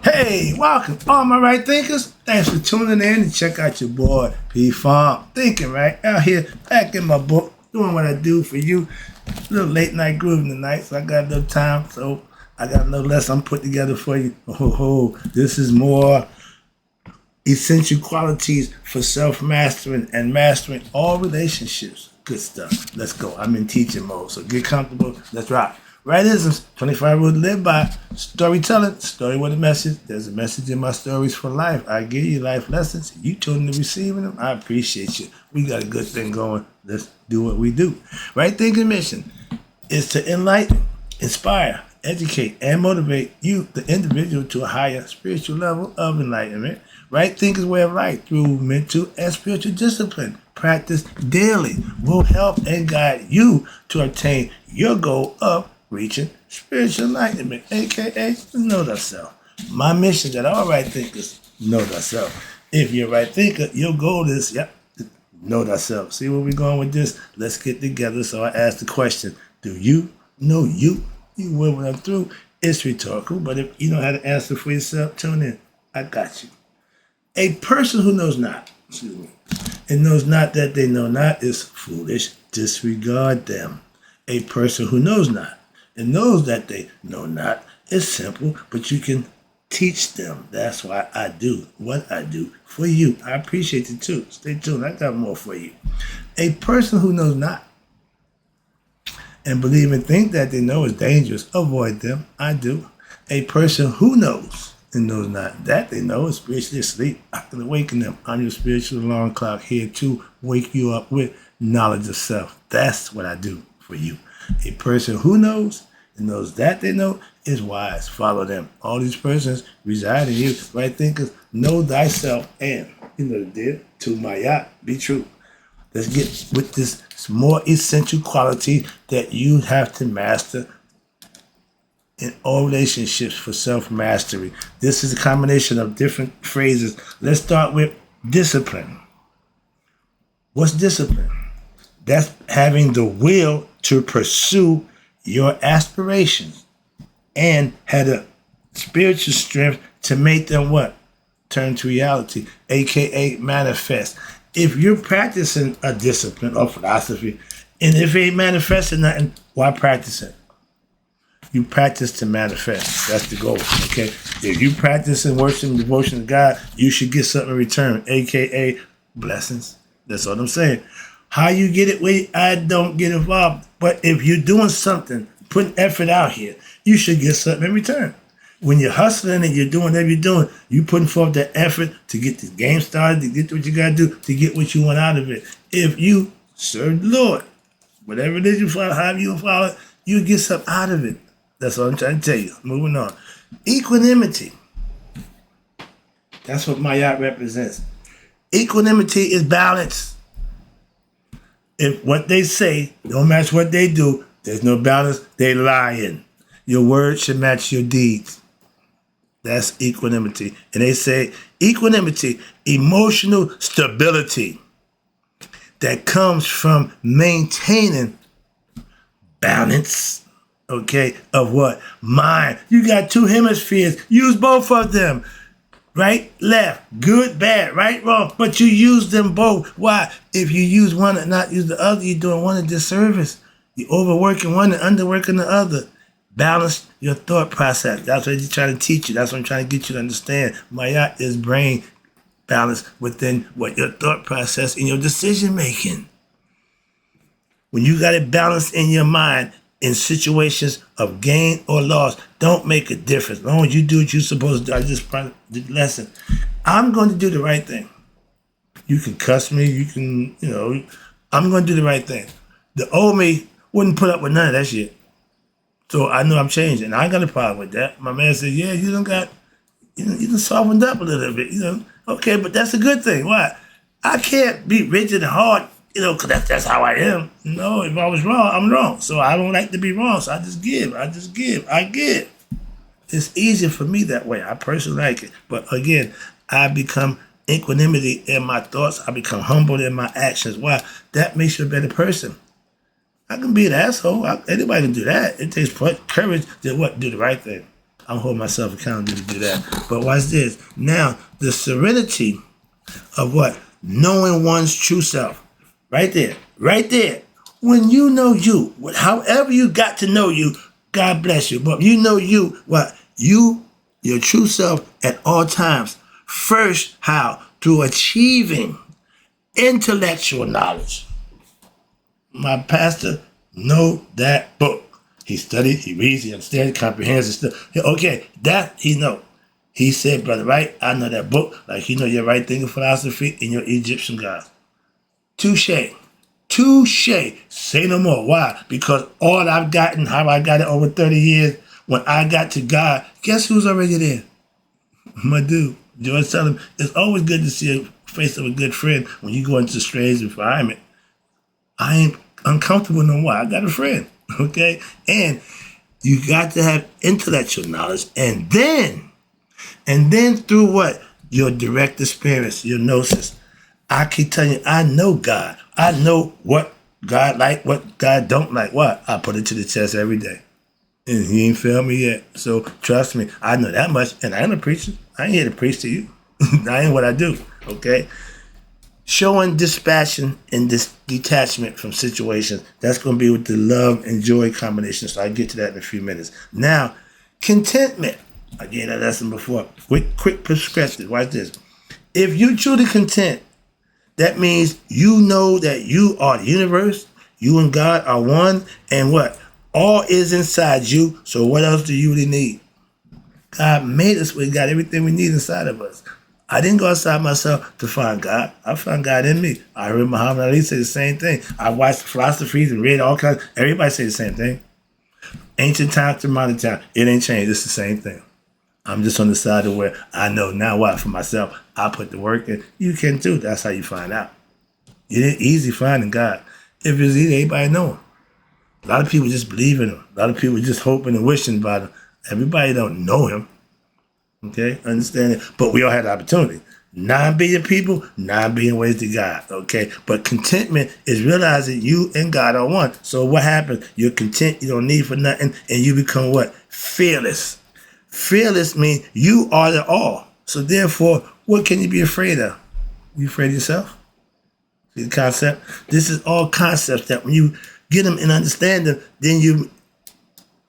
Hey, welcome, all my right thinkers. Thanks for tuning in and check out your boy P Farm. Thinking right out here, back in my book, doing what I do for you. A little late night grooving tonight, so I got a little time. So I got a little lesson put together for you. This is more essential qualities for self-mastering and mastering all relationships. Good stuff. Let's go. I'm in teaching mode, so get comfortable. Let's rock. Rightisms, 25 rules to live by. Storytelling, story with a message. There's a message in my stories for life. I give you life lessons. You choosing to receiving them. I appreciate you. We got a good thing going. Let's do what we do. Right thinking mission is to enlighten, inspire, educate, and motivate you, the individual, to a higher spiritual level of enlightenment. Right thinking way of life through mental and spiritual discipline. Practice daily will help and guide you to attain your goal of reaching spiritual enlightenment, aka know thyself. My mission is that all right thinkers know thyself. If you're a right thinker, your goal is, know thyself. See where we're going with this? Let's get together. So I asked the question, do you know you? You will when I'm through. It's rhetorical, but if you know how to answer for yourself, tune in. I got you. A person who knows not, and knows not that they know not is foolish. Disregard them. A person who knows not and knows that they know not is simple, but you can teach them. That's why I do what I do for you. I appreciate it too. Stay tuned. I got more for you. A person who knows not and believe and think that they know is dangerous, avoid them. I do. A person who knows and knows not that they know is spiritually asleep. I can awaken them. I'm your spiritual alarm clock here to wake you up with knowledge of self. That's what I do for you. A person who knows and knows that they know is wise. Follow them. All these persons reside in you. Right thinkers, know thyself and, you know the deal, to my yacht, be true. Let's get with this more essential quality that you have to master in all relationships for self-mastery. This is a combination of different phrases. Let's start with discipline. What's discipline? That's having the will to pursue your aspirations and had a spiritual strength to make them what? Turn to reality, aka manifest. If you're practicing a discipline or philosophy, and if it ain't manifesting nothing, why practice it? You practice to manifest. That's the goal, okay? If you practice and worship and devotion to God, you should get something in return, aka blessings. That's what I'm saying. How you get it, I don't get involved. But if you're doing something, putting effort out here, you should get something in return. When you're hustling and you're doing whatever you're doing, you putting forth that effort to get this game started, to get what you got to do, to get what you want out of it. If you serve the Lord, whatever it is you follow, however you follow it, you get something out of it. That's what I'm trying to tell you. Moving on. Equanimity. That's what my yacht represents. Equanimity is balance. If what they say don't match what they do, there's no balance, they lying. Your words should match your deeds. That's equanimity. And they say equanimity, emotional stability that comes from maintaining balance, okay, of what? Mind. You got two hemispheres. Use both of them. Right, left, good, bad, right, wrong. But you use them both. Why? If you use one and not use the other, you're doing one a disservice. You're overworking one and underworking the other. Balance your thought process. That's what he's trying to teach you. That's what I'm trying to get you to understand. Maya is brain balance within what your thought process and your decision making. When you got it balanced in your mind, in situations of gain or loss, don't make a difference. As long as you do what you're supposed to do. I just did the lesson. I'm going to do the right thing. You can cuss me. You can, I'm going to do the right thing. The old me wouldn't put up with none of that shit. So I know I'm changing. I ain't got a problem with that. My man said, yeah, you done softened up a little bit. Okay, but that's a good thing. Why? I can't be rigid and hard, because that's how I am. No, if I was wrong, I'm wrong. So I don't like to be wrong. So I just give. I give. It's easier for me that way. I personally like it. But again, I become equanimity in my thoughts. I become humble in my actions. Why? That makes you a better person. I can be an asshole. Anybody can do that. It takes courage to do the right thing. I'm holding myself accountable to do that. But watch this. Now, the serenity of what? Knowing one's true self. Right there. Right there. When you know you, however you got to know you, God bless you. But you know you, what? You, your true self at all times. First, how? Through achieving intellectual knowledge. My pastor know that book. He studied, he reads, he understands, comprehends and stuff. Okay, that he know. He said, Brother Wright, I know that book, like you know your right thinking philosophy and your Egyptian gods. Touche. Touche. Say no more. Why? Because all I've gotten, how I got it over 30 years, when I got to God, guess who's already there? My dude. George tell him, it's always good to see a face of a good friend when you go into a strange environment. I ain't uncomfortable no more. I got a friend. Okay? And you got to have intellectual knowledge. And then through what? Your direct experience, your gnosis. I keep telling you, I know God. I know what God like, what God don't like. What? I put it to the test every day. And he ain't failed me yet. So trust me, I know that much. And I ain't a preacher. I ain't here to preach to you. I ain't what I do. Okay? Showing dispassion and detachment from situations. That's going to be with the love and joy combination. So I'll get to that in a few minutes. Now, contentment. I gave that lesson before. Quick perspective. Watch this. If you're truly content, that means you know that you are the universe. You and God are one. And what? All is inside you. So what else do you really need? God made us. We got everything we need inside of us. I didn't go outside myself to find God. I found God in me. I heard Muhammad Ali say the same thing. I watched philosophies and read all kinds. Everybody say the same thing. Ancient time to modern time. It ain't changed. It's the same thing. I'm just on the side of where I know now what for myself. I put the work in. You can too. That's how you find out. It ain't easy finding God. If it's easy, everybody know him. A lot of people just believe in him. A lot of people just hoping and wishing about him. Everybody don't know him. Okay, understand it? But we all had the opportunity. 9 billion people, 9 billion ways to God. Okay, but contentment is realizing you and God are one. So what happens? You're content, you don't need for nothing, and you become what? Fearless. Fearless means you are the all. So therefore, what can you be afraid of? You afraid of yourself? See the concept? This is all concepts that when you get them and understand them, then you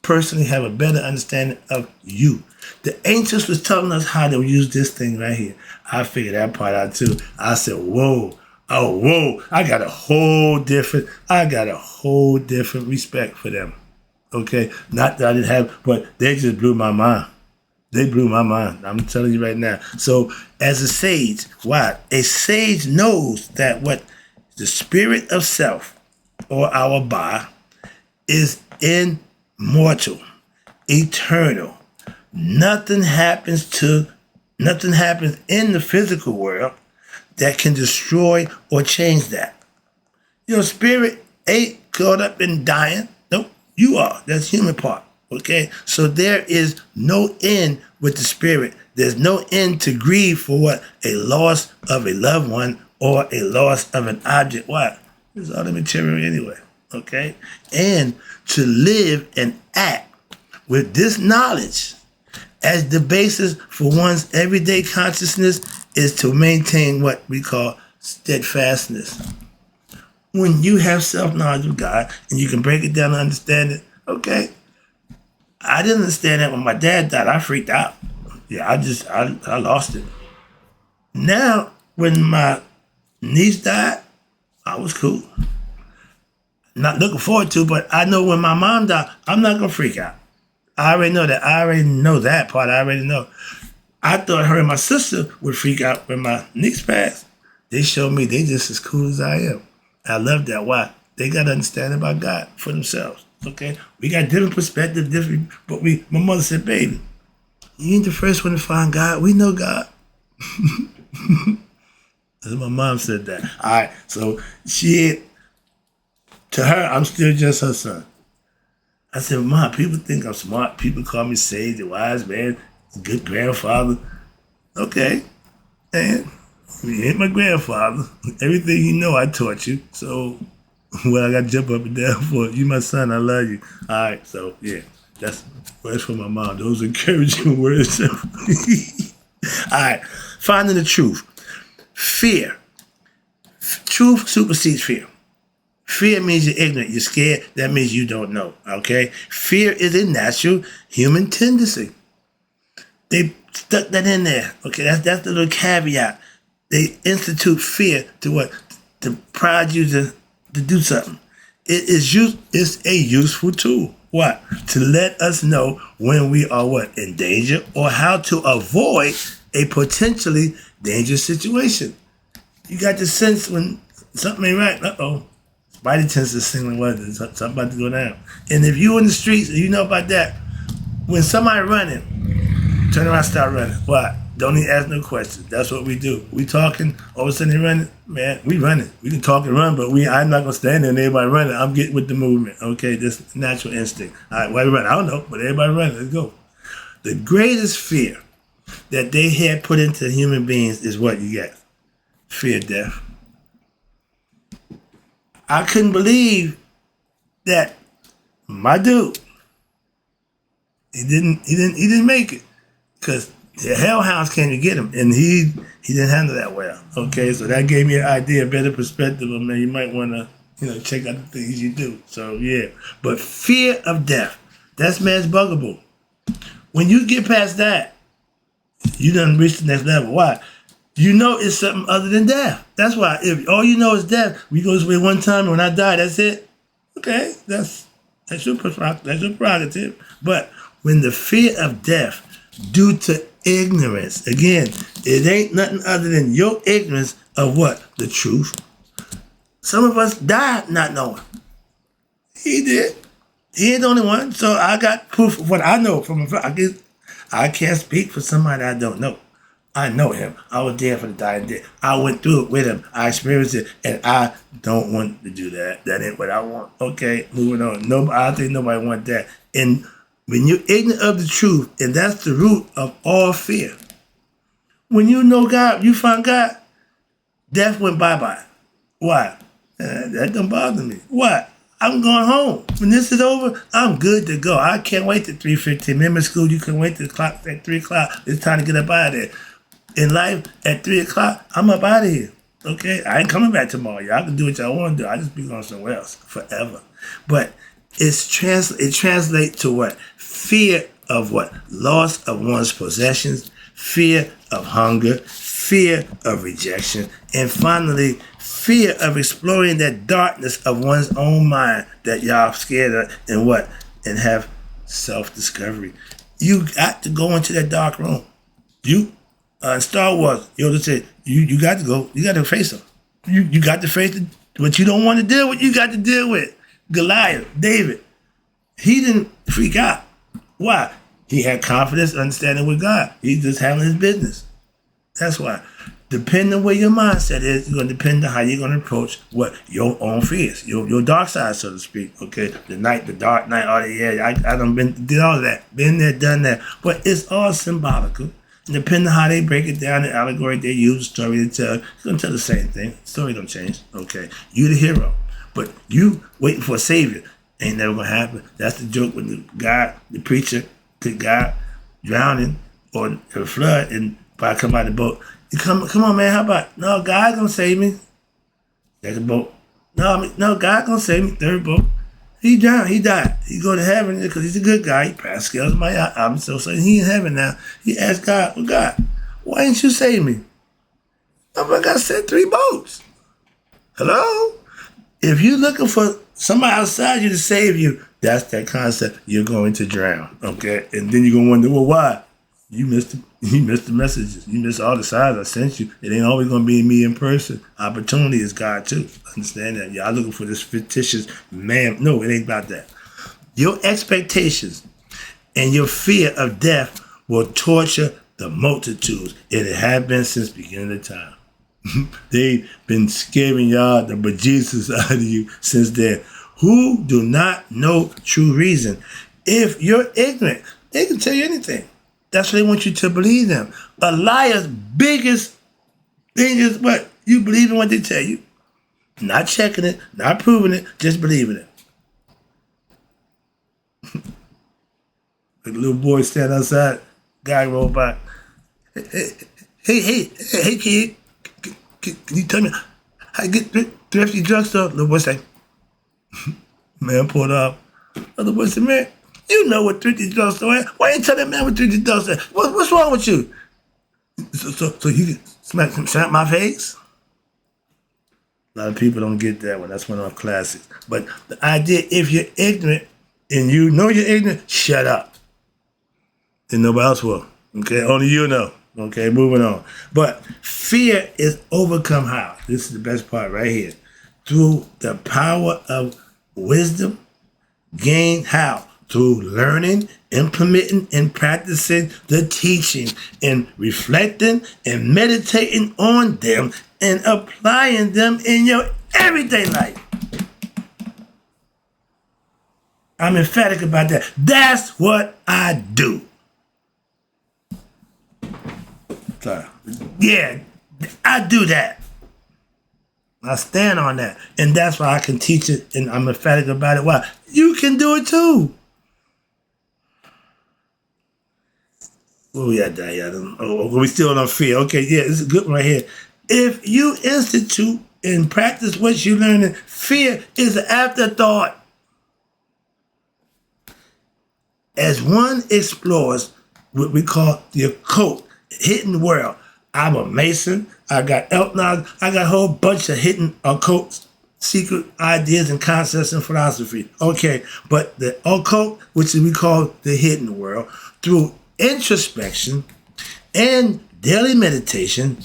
personally have a better understanding of you. The ancients was telling us how to use this thing right here. I figured that part out too. I said, whoa, I got a whole different respect for them. Okay, not that I didn't have, but they just blew my mind. They blew my mind. I'm telling you right now. So as a sage, why? A sage knows that what the spirit of self or our Ba is immortal, eternal. Nothing happens in the physical world that can destroy or change that. Your spirit ain't caught up in dying. Nope, you are. That's human part. Okay? So there is no end with the spirit. There's no end to grieve for what? A loss of a loved one or a loss of an object. What? It's all the material anyway. Okay? And to live and act with this knowledge as the basis for one's everyday consciousness is to maintain what we call steadfastness. When you have self-knowledge of God and you can break it down and understand it, okay. I didn't understand that when my dad died. I freaked out. Yeah, I lost it. Now, when my niece died, I was cool. Not looking forward to, but I know when my mom died, I'm not going to freak out. I already know that. I already know that part. I already know. I thought her and my sister would freak out when my niece passed. They showed me they just as cool as I am. I love that. Why? They got to understand about God for themselves. Okay? We got different perspectives, but my mother said, baby, you ain't the first one to find God. We know God. My mom said that. All right. So to her, I'm still just her son. I said, Mom, people think I'm smart. People call me sage, the wise man, good grandfather. Okay. And you ain't my grandfather. Everything you know, I taught you. So what I got to jump up and down for? You my son. I love you. All right. So, yeah. That's words from my mom. Those encouraging words. All right. Finding the truth. Fear. Truth supersedes fear. Fear means you're ignorant, you're scared. That means you don't know, okay? Fear is a natural human tendency. They stuck that in there, okay? That's the little caveat. They institute fear to what? To prod you to do something. It's a useful tool. What? To let us know when we are what? In danger, or how to avoid a potentially dangerous situation. You got the sense when something ain't right. Uh-oh. Spidey tends to sing like something about to go down. And if you in the streets and you know about that, when somebody running, turn around, start running. Why? Don't even ask no questions. That's what we do. We talking, all of a sudden they running. Man, we running. We can talk and run, but I'm not gonna stand there and everybody running. I'm getting with the movement. Okay, this natural instinct. All right, why we running? I don't know, but everybody running. Let's go. The greatest fear that they had put into human beings is what you get. Fear of death. I couldn't believe that my dude, he didn't make it, because the hellhounds came to get him, and he didn't handle that well. Okay, so that gave me an idea, a better perspective of, man, you might want to check out the things you do. So yeah, but fear of death, that's man's bugaboo. When you get past that, you done reached the next level. Why? You know it's something other than death. That's why if all you know is death, we go this way one time and when I die, that's it. Okay, that's your prerogative. But when the fear of death due to ignorance, again, it ain't nothing other than your ignorance of what? The truth. Some of us died not knowing. He did. He ain't the only one. So I got proof of what I know from a I can't speak for somebody I don't know. I know him. I was there for the dying day. I went through it with him. I experienced it, and I don't want to do that. That ain't what I want. Okay, moving on. No, I think nobody want that. And when you're ignorant of the truth, and that's the root of all fear. When you know God, you find God, death went bye-bye. Why? That don't bother me. Why? I'm going home. When this is over, I'm good to go. I can't wait till 3:15. Remember school, you can wait till the clock at 3 o'clock. It's time to get up out of there. In life, at 3 o'clock, I'm up out of here. Okay? I ain't coming back tomorrow. Y'all can do what y'all want to do. I just be going somewhere else forever. But it translates to what? Fear of what? Loss of one's possessions, fear of hunger, fear of rejection, and finally, fear of exploring that darkness of one's own mind that y'all scared of, and what? And have self-discovery. You got to go into that dark room. Star Wars, Yoda said, you got to go. You got to face them. You got to face what you don't want to deal with. You got to deal with Goliath, David. He didn't freak out. Why? He had confidence, understanding with God. He just handling his business. That's why. Depending on where your mindset is, it's going to depend on how you're going to approach what your own fears, your dark side, so to speak. Okay, the dark night, all that. Yeah, I done did all of that, been there, done that. But it's all symbolical. Depending on how they break it down, the allegory they use, the story they tell, it's going to tell the same thing. The story don't change. Okay, you the hero, but you waiting for a savior ain't never going to happen. That's the joke when the preacher, the guy drowning or a flood and probably come out of the boat. You come on, man. How about no? God gonna save me. Second boat. No, God gonna save me. Third boat. He drowned. He died. He go to heaven because he's a good guy. He passed scales. I'm so sorry. He in heaven now. He asked God, well, God, why didn't you save me? I'm like, I said 3 boats. Hello? If you're looking for somebody outside you to save you, that's that concept. You're going to drown. Okay? And then you're gonna wonder, well, why? You missed the messages. You missed all the signs I sent you. It ain't always going to be me in person. Opportunity is God too. Understand that? Y'all looking for this fictitious man. No, it ain't about that. Your expectations and your fear of death will torture the multitudes. And it has been since the beginning of time. They've been scaring y'all the bejesus out of you since then. Who do not know true reason. If you're ignorant, they can tell you anything. That's what they want you to believe them. A liar's biggest thing is what? You believe in what they tell you. Not checking it, not proving it, just believing it. The little boy stand outside, guy roll by. Hey, kid, can you tell me how to get thrifty drugstore? Little boy say, man pulled up. Other boy said, man, you know what thrifty drugstore is. Why ain't tell that man what thrifty drugstore is? What's wrong with you? So you can smack my face? A lot of people don't get that one. That's one of our classics. But the idea, if you're ignorant and you know you're ignorant, shut up. Then nobody else will. Okay, only you know. Okay, moving on. But fear is overcome how? This is the best part right here. Through the power of wisdom, gained how? Through learning, implementing, and practicing the teaching, and reflecting and meditating on them and applying them in your everyday life. I'm emphatic about that. That's what I do. Sorry. Yeah, I do that. I stand on that. And that's why I can teach it, and I'm emphatic about it. Why? You can do it too. Oh, yeah, we still on fear. Okay, yeah, this is a good one right here. If you institute and practice what you learn, fear is an afterthought. As one explores what we call the occult, hidden world. I'm a Mason. I got Elknog. I got a whole bunch of hidden occult secret ideas and concepts and philosophy. Okay, but the occult, which we call the hidden world, through introspection and daily meditation,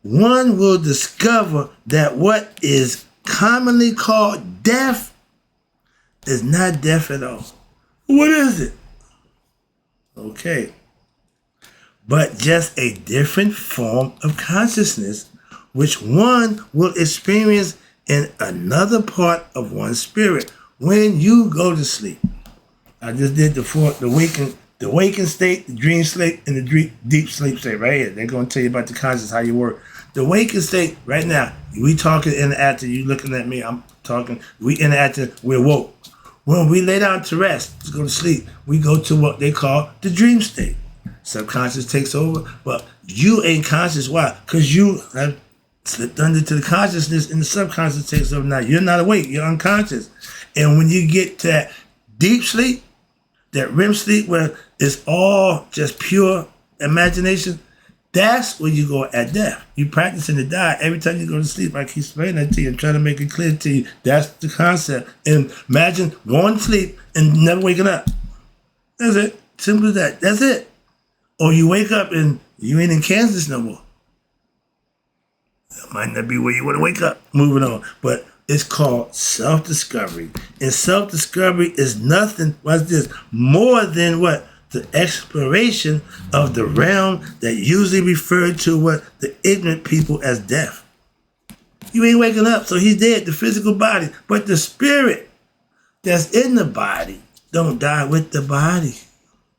one will discover that what is commonly called death is not death at all. What is it? Okay. But just a different form of consciousness, which one will experience in another part of one's spirit when you go to sleep. I just did the waking state, the dream state, and the deep sleep state right here. They're going to tell you about the consciousness, how you work. The waking state, right now, we talking interactive, you looking at me, I'm talking, we interactive, we're woke. When we lay down to rest, to go to sleep, we go to what they call the dream state. Subconscious takes over, but you ain't conscious. Why? Because you have slipped under to the consciousness and the subconscious takes over. Now, you're not awake, you're unconscious. And when you get to that deep sleep, that REM sleep where it's all just pure imagination, that's where you go at death. You practicing to die every time you go to sleep. I keep explaining that to you and trying to make it clear to you. That's the concept. And imagine going to sleep and never waking up. That's it. Simple as that. That's it. Or you wake up and you ain't in Kansas no more. That might not be where you want to wake up. Moving on. But it's called self-discovery. And self-discovery is nothing, what's this, more than what? The exploration of the realm that usually referred to what the ignorant people as death. You ain't waking up, so he's dead, the physical body. But the spirit that's in the body don't die with the body.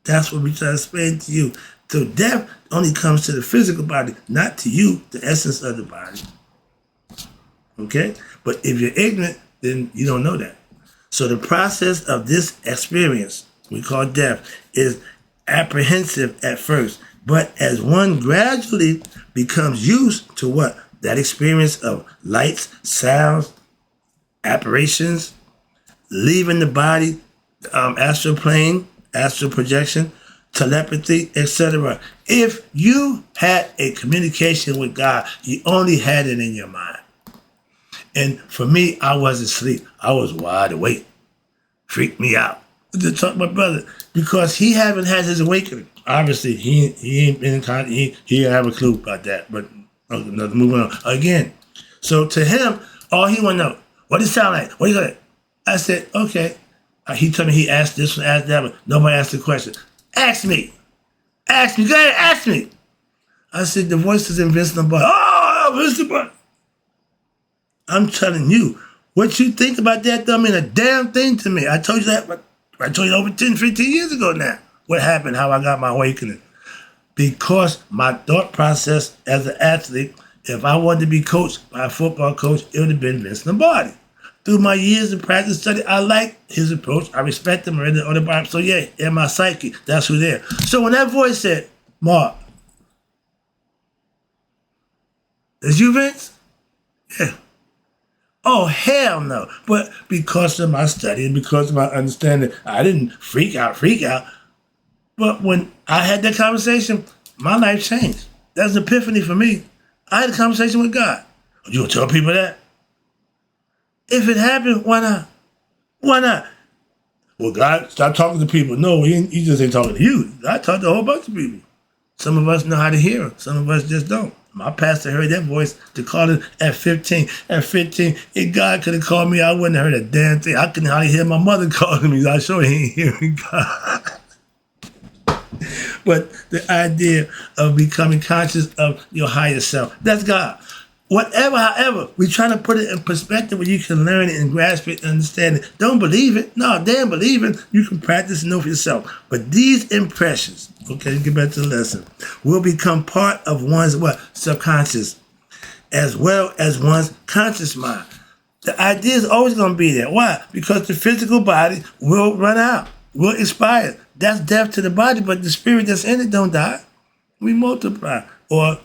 That's what we try to explain to you. So death only comes to the physical body, not to you, the essence of the body. Okay? But if you're ignorant, then you don't know that. So the process of this experience, we call death, is apprehensive at first. But as one gradually becomes used to what? That experience of lights, sounds, apparitions, leaving the body, astral plane, astral projection, telepathy, etc. If you had a communication with God, you only had it in your mind. And for me, I wasn't asleep. I was wide awake. Freaked me out. To talk to my brother, because he haven't had his awakening. Obviously, he ain't been in contact. He didn't have a clue about that. But moving on again. So to him, all he want to know, what does it sound like? What do you got? I said, okay. He told me he asked this one, asked that one. Nobody asked the question. Ask me. Go ahead, ask me. I said, the voice is invincible. Oh, invincible. I'm telling you, what you think about that don't mean a damn thing to me. I told you that, but I told you over 10, 15 years ago now. What happened, how I got my awakening. Because my thought process as an athlete, if I wanted to be coached by a football coach, it would have been Vince Lombardi. Through my years of practice study, I like his approach. I respect him. I read the autobiography. So yeah, in my psyche, that's who they are. So when that voice said, Mark, is you Vince? Yeah. Oh, hell no. But because of my study and because of my understanding, I didn't freak out. But when I had that conversation, my life changed. That's an epiphany for me. I had a conversation with God. You gonna tell people that? If it happened, why not? Why not? Well, God, stop talking to people. No, he just ain't talking to you. God talked to a whole bunch of people. Some of us know how to hear him. Some of us just don't. My pastor heard that voice to call it at 15. At 15, if God could have called me, I wouldn't have heard a damn thing. I couldn't hardly hear my mother calling me. I sure ain't hearing God. But the idea of becoming conscious of your higher self, that's God. Whatever, however, we try to put it in perspective where you can learn it and grasp it and understand it. Don't believe it. No, damn believe it. You can practice and know for yourself. But these impressions, okay, get back to the lesson, will become part of one's what? Subconscious, as well as one's conscious mind. The idea is always going to be there. Why? Because the physical body will run out, will expire. That's death to the body, but the spirit that's in it don't die. We multiply or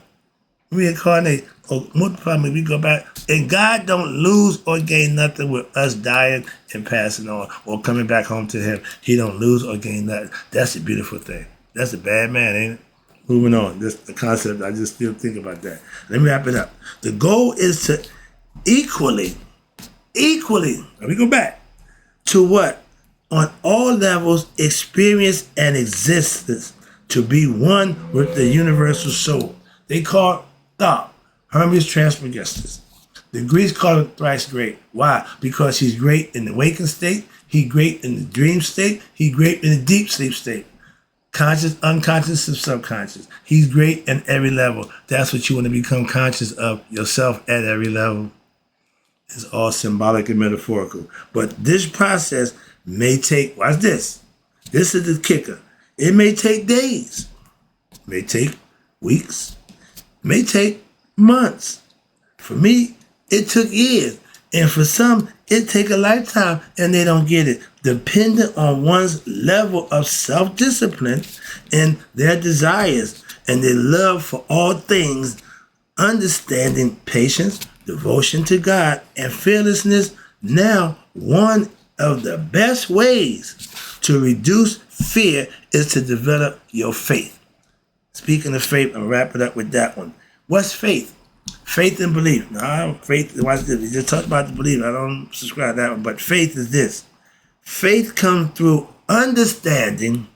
reincarnate or multiply when we go back. And God don't lose or gain nothing with us dying and passing on or coming back home to him. He don't lose or gain nothing. That's a beautiful thing. That's a bad man, ain't it? Moving on. This the concept. I just still think about that. Let me wrap it up. The goal is to equally, let me go back to what? On all levels, experience and existence to be one with the universal soul. They call God Hermes Trismegistus. The Greeks call him thrice great. Why? Because he's great in the waking state, he's great in the dream state, he's great in the deep sleep state. Conscious, unconscious, and subconscious. He's great in every level. That's what you want to become conscious of yourself at every level. It's all symbolic and metaphorical. But this process may take, watch this. This is the kicker. It may take days, may take weeks, may take months. For me, it took years. And for some, it take a lifetime and they don't get it. Depending on one's level of self-discipline and their desires and their love for all things, understanding patience, devotion to God, and fearlessness. Now, one of the best ways to reduce fear is to develop your faith. Speaking of faith, I'll wrap it up with that one. What's faith? Faith and belief. Now, faith, watch this. We just talked about the belief. I don't subscribe to that one. But faith is this. Faith comes through understanding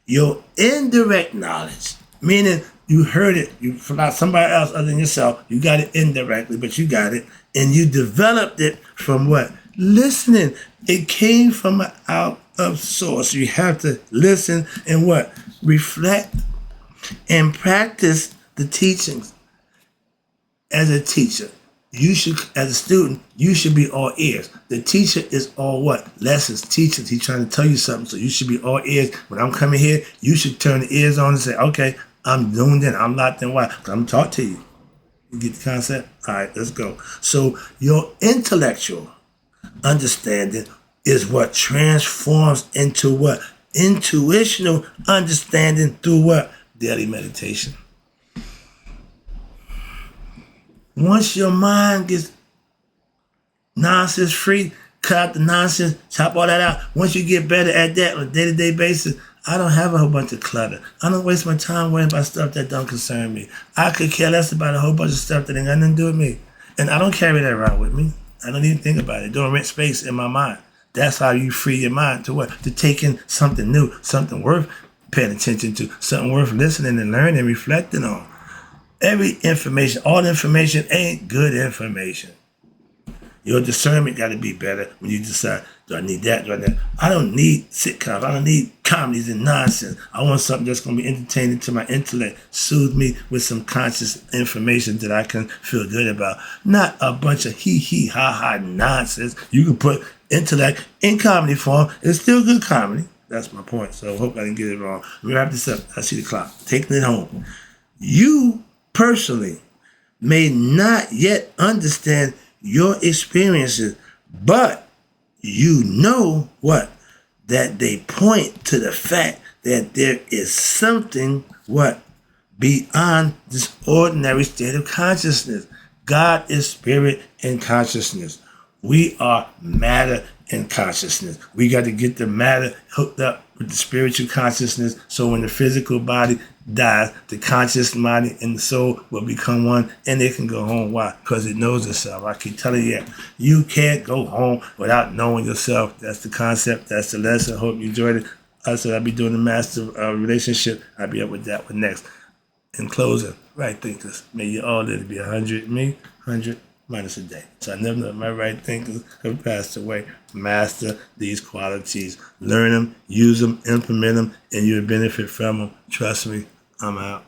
your indirect knowledge. Meaning you heard it from somebody else other than yourself. You got it indirectly, but you got it. And you developed it from what? Listening. It came from out of source. You have to listen and what? Reflect and practice the teachings. As a teacher, you should, as a student, you should be all ears. The teacher is all what? Lessons, teachers. He's trying to tell you something, so you should be all ears. When I'm coming here, you should turn the ears on and say, okay, I'm doing that. I'm locked in. Why? Because I'm talking to you. You get the concept? All right, let's go. So your intellectual understanding is what transforms into what? Intuitional understanding through what? Daily meditation. Once your mind gets nonsense free, cut out the nonsense, chop all that out. Once you get better at that on a day-to-day basis, I don't have a whole bunch of clutter. I don't waste my time worrying about stuff that don't concern me. I could care less about a whole bunch of stuff that ain't got nothing to do with me. And I don't carry that around with me. I don't even think about it. Don't rent space in my mind. That's how you free your mind to what? To take in something new, something worth paying attention to, something worth listening and learning and reflecting on. Every information, all information ain't good information. Your discernment got to be better when you decide, do I need that, do I need that? I don't need sitcoms. I don't need comedies and nonsense. I want something that's going to be entertaining to my intellect, soothe me with some conscious information that I can feel good about. Not a bunch of hee-hee, ha-ha nonsense. You can put intellect in comedy form. It's still good comedy. That's my point. So I hope I didn't get it wrong. Let me wrap this up. I see the clock. Taking it home. You personally may not yet understand your experiences, But you know what? That they point to the fact that there is something, what? Beyond this ordinary state of consciousness. God is spirit and consciousness. We are matter and consciousness. We got to get the matter hooked up with the spiritual consciousness, so when the physical body dies, the conscious body and the soul will become one, and it can go home. Why? Because it knows itself. I keep telling you that. You can't go home without knowing yourself. That's the concept. That's the lesson. Hope you enjoyed it. I said I'll be doing the master relationship. I'll be up with that one next. In closing, right thinkers, may you all live to be 100, me, 100 minus a day. So I never know my right thinkers have passed away. Master these qualities. Learn them, use them, implement them, and you'll benefit from them. Trust me, I'm out.